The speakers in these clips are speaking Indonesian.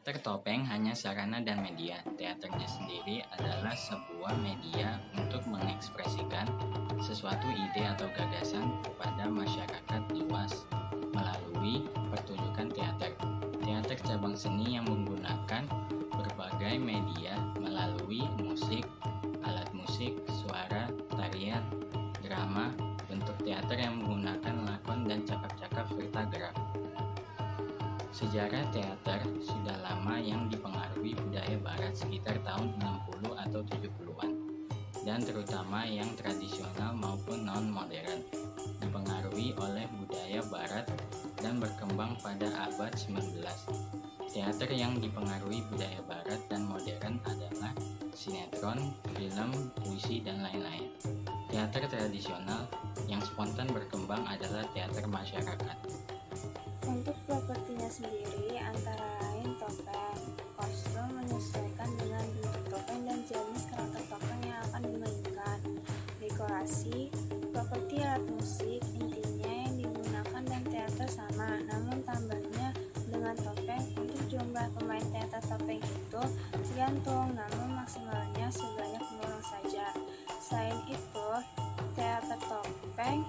Teater topeng hanya sarana dan media. Teaternya sendiri adalah sebuah media untuk mengekspresikan sesuatu ide atau gagasan kepada masyarakat luas melalui pertunjukan teater. Teater cabang seni yang menggunakan berbagai media melalui musik, alat musik, suara, tarian, drama, bentuk teater yang menggunakan lakon dan cakap-cakap serta gerak. Sejarah teater sudah lama yang dipengaruhi budaya barat sekitar tahun 60 atau 70-an, dan terutama yang tradisional maupun non-modern, dipengaruhi oleh budaya barat dan berkembang pada abad 19. Teater yang dipengaruhi budaya barat dan modern adalah sinetron, film, puisi, dan lain-lain. Teater tradisional yang spontan berkembang adalah teater masyarakat. Untuk propertinya sendiri antara lain topeng, kostum menyesuaikan dengan bentuk topeng dan jenis karakter topeng yang akan dimainkan. Dekorasi, properti alat musik, intinya yang digunakan dan teater sama, namun tambahnya dengan topeng. Untuk jumlah pemain teater topeng itu tergantung, namun maksimalnya sebanyak 2 orang saja. Selain itu, teater topeng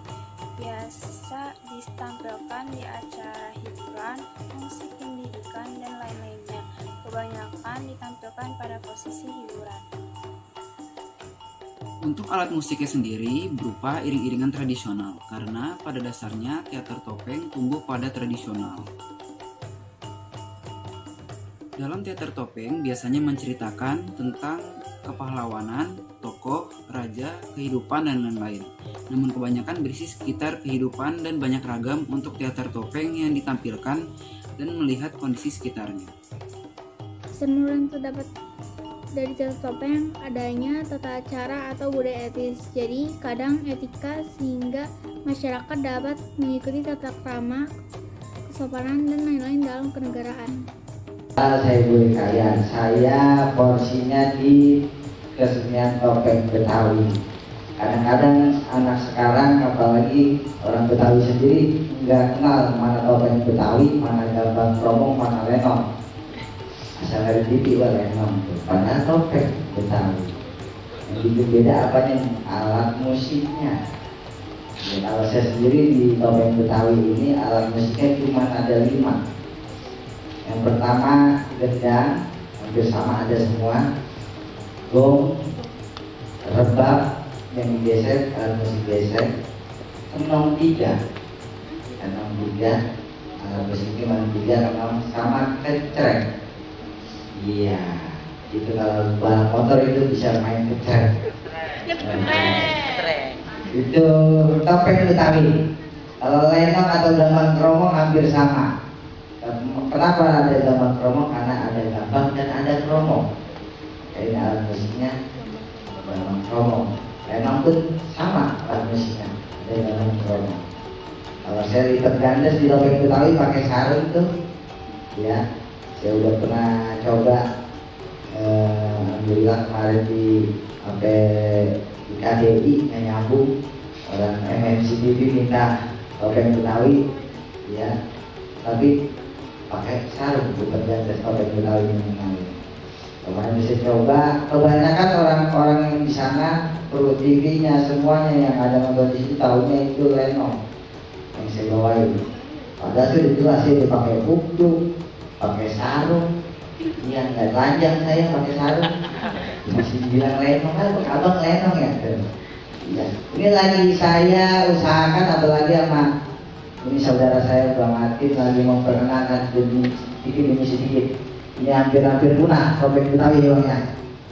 biasa ditampilkan di acara hiburan, musik pendidikan, dan lain-lainnya. Kebanyakan ditampilkan pada posisi hiburan. Untuk alat musiknya sendiri berupa iring-iringan tradisional, karena pada dasarnya teater topeng tumbuh pada tradisional. Dalam teater topeng biasanya menceritakan tentang kepahlawanan, tokoh, raja, kehidupan, dan lain-lain. Namun kebanyakan berisi sekitar kehidupan dan banyak ragam untuk teater topeng yang ditampilkan dan melihat kondisi sekitarnya. Kesan yang terdapat dari teater topeng adanya tata cara atau budaya etis. Jadi kadang etika sehingga masyarakat dapat mengikuti tata krama, kesopanan, dan lain-lain dalam kenegaraan. Saya boleh kalian, saya porsinya di kesenian topeng Betawi. Kadang-kadang anak sekarang, apalagi orang Betawi sendiri, nggak kenal mana topeng Betawi, mana gambang kromong, mana lenong. Asal dari TV lenong, padahal topeng Betawi. Yang bikin beda apanya? Alat musiknya. Ya, kalau saya sendiri di topeng Betawi ini alat musiknya cuma ada 5. Yang pertama gendang, hampir sama ada semua. Gong, rebab yang digesek, alat musik gesek. Kenong 3, alat musiknya cuma 3, kenong sama kecreng. Iya, itu kalau balap motor itu bisa main kecreng. Itu topeng Betawi. Kalau lenong atau gambang kromong hampir sama. Kenapa ada gambang kromong? Karena ada gambang dan ada kromong. Jadi alat musiknya gambang kromong. Lenong pun sama alat musiknya, ada gambang kromong. Kalau saya lipat gandes di topeng Betawi pakai sarung tuh, ya, saya udah pernah coba. Alhamdulillah kemarin di sampai di KDI yang nyambung orang MNC TV minta topeng Betawi, ya, tapi pakai sarung bukan gandes topeng Betawi yang kemarin bisa coba. Kebanyakan orang-orang yang di sana, perlu TV-nya semuanya yang ada nonton di situ tahunya itu lenong yang saya bawain. Padahal sudah jelas sih dipakai buktu, pakai sarung. Iya, nggak telanjang saya pakai sarung. Masih bilang lenong, abang lenong ya. Iya. Ini lagi saya usahakan, apalagi sama ini saudara saya Bang Atin lagi memperkenalkan demi sedikit. Ini hampir punah topeng Betawi ya.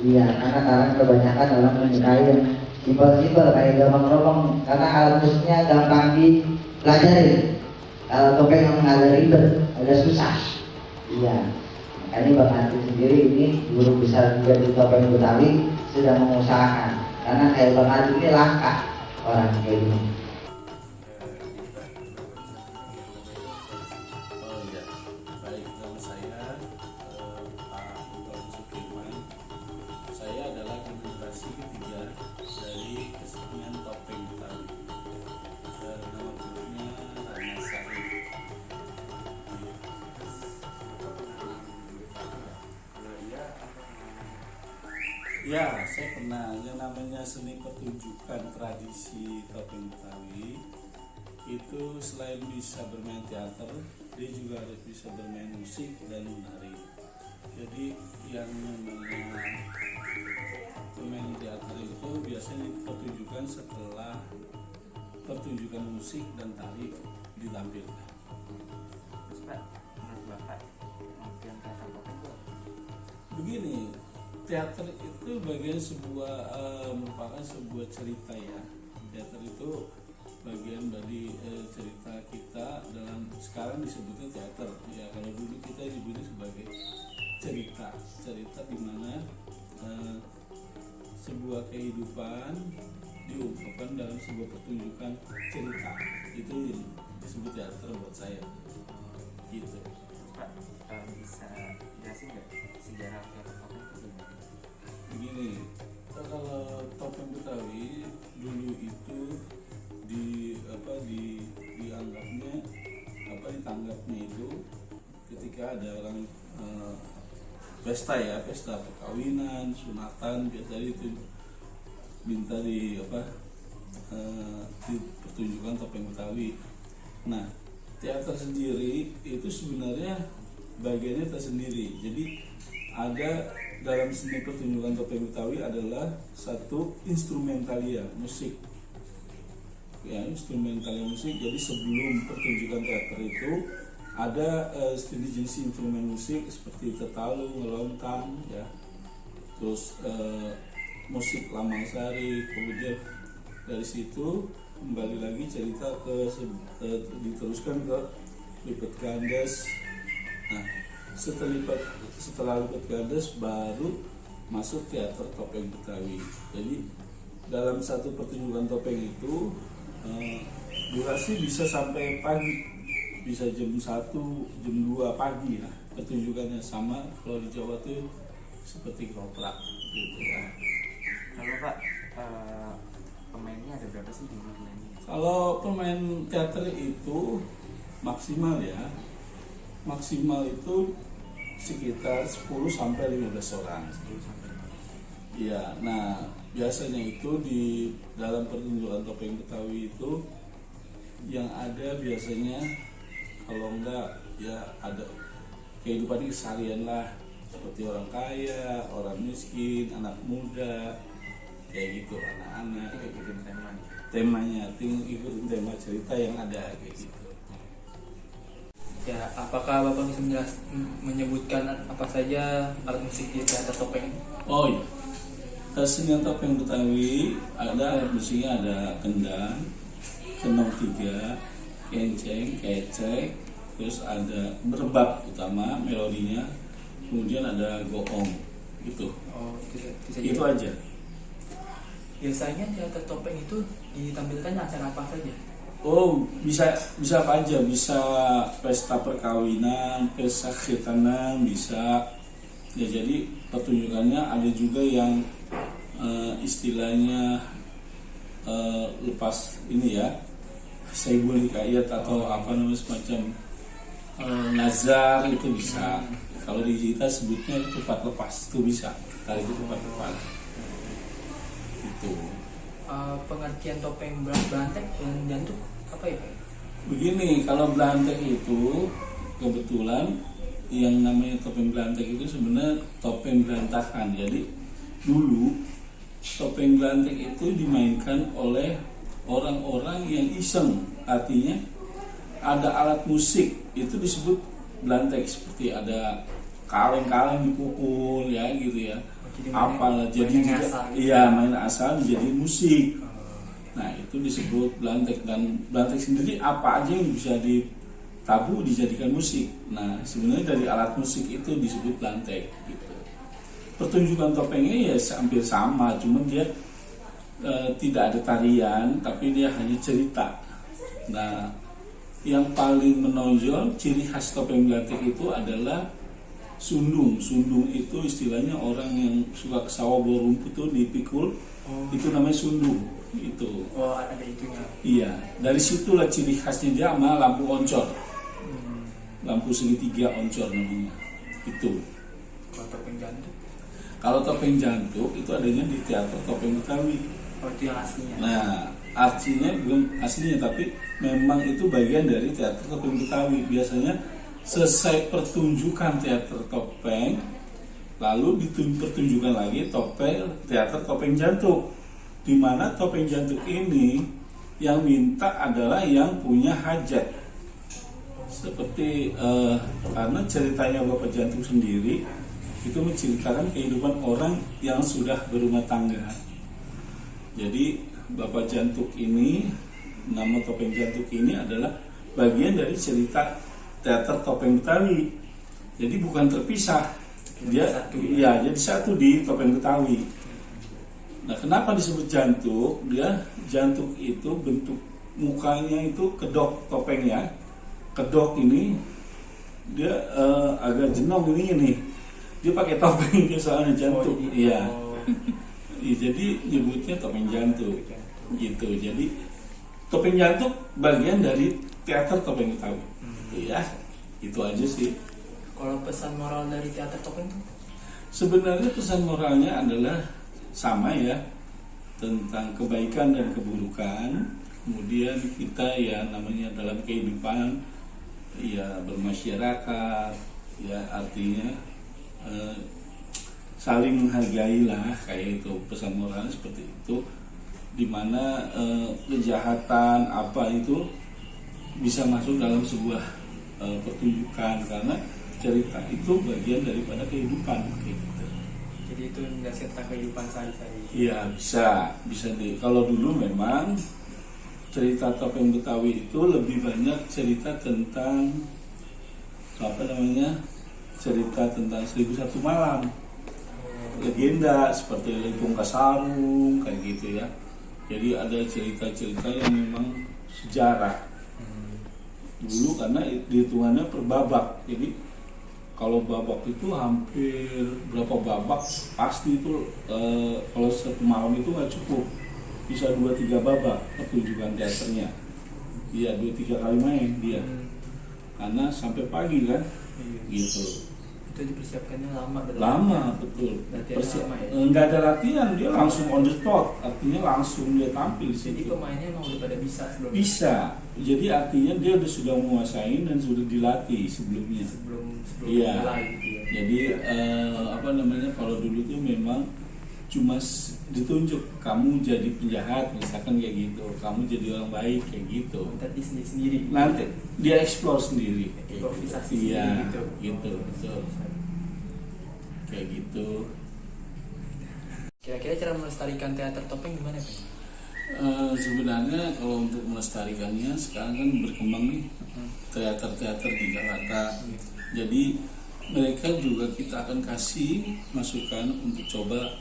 Iya, karena kebanyakan orang menyukai yang simpel-simpel kayak gambang kromong, karena alat musiknya gampang dipelajari. Kalau topeng yang agak ribet, agak susah. Iya, makanya Bang Atin sendiri ini guru besar juga di topeng Betawi sedang mengusahakan. Karena kayak Bang Atin ini langka orang kayak gini. Saya adalah generasi ketiga dari kesenian topeng Betawi. Nama gurunya Rana Sari. Ya, saya pernah. Yang namanya seni pertunjukan tradisi topeng Betawi itu selain bisa bermain teater, dia juga harus bisa bermain musik dan menari. Jadi yang namanya pemain teater itu biasanya pertunjukan setelah pertunjukan musik dan tari ditampilkan. Begini, teater itu bagian merupakan sebuah cerita ya. Teater itu bagian dari cerita kita dalam sekarang disebutnya teater ya. Kalau dulu kita disebutnya sebagai cerita di mana sebuah kehidupan diungkapkan dalam sebuah pertunjukan cerita. Itu disebut teater buat saya. Gitu. Pak, bisa jelasin nggak sejarah teater topeng itu gimana? Begini, kalau topeng Betawi dulu itu ditanggapnya itu ketika ada orang pesta perkawinan, sunatan, biasanya itu minta di pertunjukan topeng Betawi. Nah, teater sendiri itu sebenarnya bagiannya tersendiri. Jadi ada dalam seni pertunjukan topeng Betawi adalah satu instrumentalia musik. Ya, instrumentalia musik. Jadi sebelum pertunjukan teater itu ada jenis instrumen musik seperti tetalu, ngelontang, ya. Terus musik lamangsari. Kemudian dari situ kembali lagi cerita diteruskan ke lipat gandes. Nah, setelah lipat gandes baru masuk teater topeng Betawi. Jadi dalam satu pertunjukan topeng itu durasi bisa sampai pagi, bisa jam 1, jam 2 pagi ya pertunjukannya. Sama kalau di Jawa tuh seperti koprak gitu ya. Kalau Pak, pemainnya ada berapa sih jumlah pemainnya? Kalau pemain teater itu maksimal itu sekitar 10 sampai 15 orang. Iya, nah biasanya itu di dalam pertunjukan topeng Betawi itu yang ada biasanya kalau enggak ya ada kehidupan keseharian lah, seperti orang kaya, orang miskin, anak muda, kayak gitu, anak-anak kayak gitu. Temanya ikutin tema cerita yang ada kayak gitu. Ya, apakah Bapak bisa menyebutkan apa saja alat musik di teater topeng? Oh iya, kesenian topeng Betawi ada musiknya, ada kendang, kenong 3, kenceng, kecek, terus ada berebab utama melodinya, kemudian ada goong gitu. Oh, itu aja. Biasanya teater topeng itu ditampilkan acara apa saja? Oh, bisa apa aja, bisa pesta perkawinan, pesta khitanan, bisa ya. Jadi pertunjukannya ada juga yang istilahnya lepas ini ya, saibul hikayat atau apa namanya semacam nazar, itu bisa. Kalau di kita sebutnya tupat lepas, itu bisa. Kali itu tupat lepas. Itu. Pengertian topeng belantek dan jantung apa ya? Begini, kalau belantek itu kebetulan yang namanya topeng belantek itu sebenarnya topeng berantakan. Jadi dulu topeng belantek itu dimainkan oleh orang-orang yang iseng, artinya ada alat musik itu disebut belantek, seperti ada kaleng-kaleng dipukul ya gitu ya. Apalah jadi main asal jadi musik. Nah, itu disebut belantek, dan belantek sendiri apa aja yang bisa ditabuh dijadikan musik. Nah, sebenarnya dari alat musik itu disebut belantek gitu. Pertunjukan topengnya ya hampir sama, cuma dia tidak ada tarian, tapi dia hanya cerita. Nah, yang paling menonjol ciri khas topeng belantek itu adalah sundung. Sundung itu istilahnya orang yang suka ke sawah bawa rumput tuh dipikul, itu namanya sundung itu. Oh, ada itunya. Iya, dari situlah ciri khasnya dia sama lampu oncor. Lampu segitiga oncor namanya. Itu. Kalau topeng jantung? Kalau topeng jantuk itu adanya di teater topeng Betawi. Oh, itu yang aslinya. Nah, artinya belum aslinya, tapi memang itu bagian dari teater topeng Betawi. Biasanya selesai pertunjukan teater topeng, lalu dipertunjukkan lagi teater topeng jantuk, di mana topeng jantuk ini yang minta adalah yang punya hajat. Seperti karena ceritanya Bapak Jantuk sendiri itu menceritakan kehidupan orang yang sudah berumah tangga. Jadi Bapak Jantuk ini, nama topeng jantuk ini adalah bagian dari cerita teater topeng Betawi. Jadi bukan terpisah, dia jadi satu di topeng Betawi. Nah, kenapa disebut jantuk? Jantuk itu bentuk mukanya itu kedok topengnya. Kedok ini dia agak jenong ini. Dia pakai topeng dia soalnya jantuk. Iya. Jadi nyebutnya topeng jantuk gitu. Jadi topeng jantuk bagian dari teater topeng Betawi. Ya, itu aja sih. Kalau pesan moral dari teater topeng itu? Sebenarnya pesan moralnya adalah sama ya, tentang kebaikan dan keburukan. Kemudian kita ya namanya dalam kehidupan ya bermasyarakat ya, artinya saling menghargai lah, kayak itu pesan moral seperti itu, dimana kejahatan apa itu bisa masuk dalam sebuah pertunjukan karena cerita itu bagian daripada kehidupan kayak gitu. Jadi itu menjelaskan tentang kehidupan sehari-hari. Iya, bisa kalau dulu memang cerita topeng Betawi itu lebih banyak cerita tentang cerita tentang 1001 malam, legenda seperti Lengkung Kasarung kayak gitu ya. Jadi ada cerita-cerita yang memang sejarah dulu karena dihitungannya per babak. Jadi kalau babak itu hampir berapa babak pasti itu kalau satu malam itu nggak cukup, bisa 2-3 babak pertunjukan teaternya. Iya, 2-3 kali main dia karena sampai pagi kan gitu. Itu dipersiapkannya lama. Betul. Lama ya? Nggak ada latihan, dia langsung on the spot, artinya langsung dia tampil di situ. Jadi pemainnya emang udah pada bisa sebelumnya? Bisa, jadi artinya dia sudah menguasai dan sudah dilatih sebelumnya. Sebelum Iya. mulai gitu ya. Jadi kalau dulu tuh memang cuma ditunjuk kamu jadi penjahat misalkan kayak gitu, kamu jadi orang baik kayak gitu. Nanti sendiri. Nanti dia explore sendiri. Improvisasi Iya, gitu. Gitu. Kayak gitu. Kira-kira cara melestarikan teater topeng gimana Pak? Sebenarnya kalau untuk melestarikannya sekarang kan berkembang nih teater-teater di Jakarta. Jadi mereka juga kita akan kasih masukan untuk coba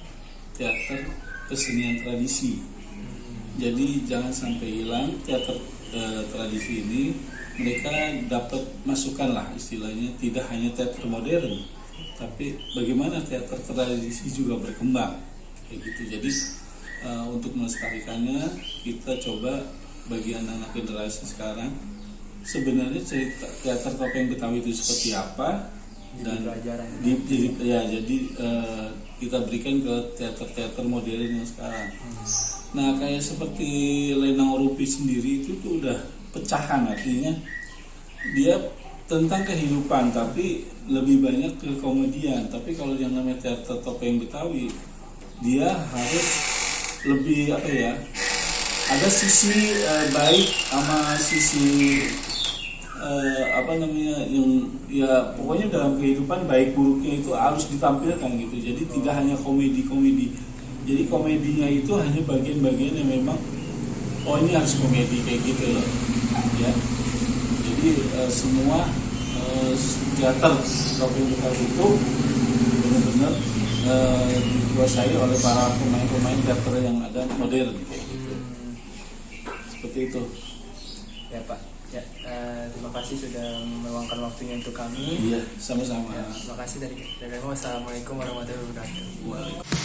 teater kesenian tradisi. Jadi jangan sampai hilang teater tradisi ini. Mereka dapat masukan lah istilahnya, tidak hanya teater modern, tapi bagaimana teater tradisi juga berkembang kayak gitu. Jadi untuk melestarikannya kita coba bagi anak-anak generasi sekarang sebenarnya cerita teater topeng Betawi itu seperti apa dan jadi kita berikan ke teater-teater modern yang sekarang. Nah kayak seperti Lenang Rupi sendiri itu tuh udah pecahan, artinya dia tentang kehidupan tapi lebih banyak ke komedian. Tapi kalau yang namanya teater topeng Betawi dia harus lebih ada sisi baik sama sisi yang ya pokoknya dalam kehidupan baik buruknya itu harus ditampilkan gitu. Jadi tidak hanya komedi. Jadi komedinya itu hanya bagian-bagian yang memang ini harus komedi kayak gitu ya. Jadi semua teater topeng Betawi itu benar-benar dikuasai oleh para pemain-pemain teater yang ada modern kayak gitu. Seperti itu. Ya Pak. Ya, terima kasih sudah meluangkan waktunya untuk kami. Iya, sama-sama. Ya, terima kasih dari kami. Wassalamualaikum warahmatullahi wabarakatuh.